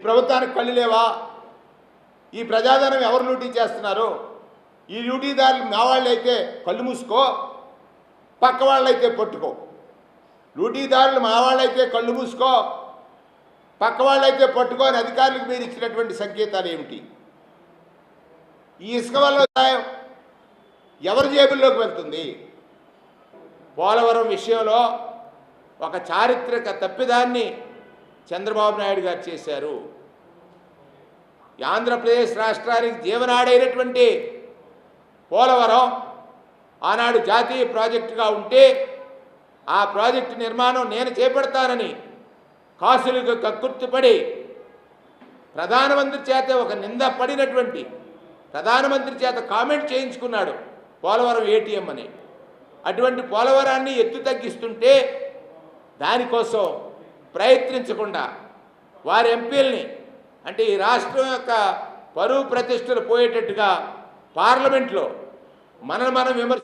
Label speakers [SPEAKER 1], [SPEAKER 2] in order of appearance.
[SPEAKER 1] ప్రభుత్వానికి కళ్ళు లేవా? ఈ ప్రజాధనం ఎవరు లూటీ చేస్తున్నారు? ఈ లూటీదారులు మా వాళ్ళైతే కళ్ళు మూసుకో, పక్క వాళ్ళైతే పట్టుకో. లూటీదారులు మా వాళ్ళైతే కళ్ళు మూసుకో, పక్క వాళ్ళైతే పట్టుకో అని అధికారులకు మీరు ఇచ్చినటువంటి సంకేతాలు ఏమిటి? ఈ ఇసుక వల్ల సాయం ఎవరి జేబుల్లోకి వెళ్తుంది? పోలవరం విషయంలో ఒక చారిత్రక తప్పిదాన్ని చంద్రబాబు నాయుడు గారు చేశారు. ఆంధ్రప్రదేశ్ రాష్ట్రానికి జీవనాడైనటువంటి పోలవరం ఆనాడు జాతీయ ప్రాజెక్టుగా ఉంటే ఆ ప్రాజెక్టు నిర్మాణం నేను చేపడతానని కాసులకు కక్కుర్తిపడి ప్రధానమంత్రి చేత ఒక నింద పడినటువంటి ప్రధానమంత్రి చేత కామెంట్ చేయించుకున్నాడు పోలవరం ఏటీఎం అని. అటువంటి పోలవరాన్ని ఎత్తు తగ్గిస్తుంటే దానికోసం ప్రయత్నించకుండా వారి ఎంపీలని, అంటే ఈ రాష్ట్రం యొక్క పరువు ప్రతిష్టలు పోయేటట్టుగా పార్లమెంట్లో మనం విమర్శ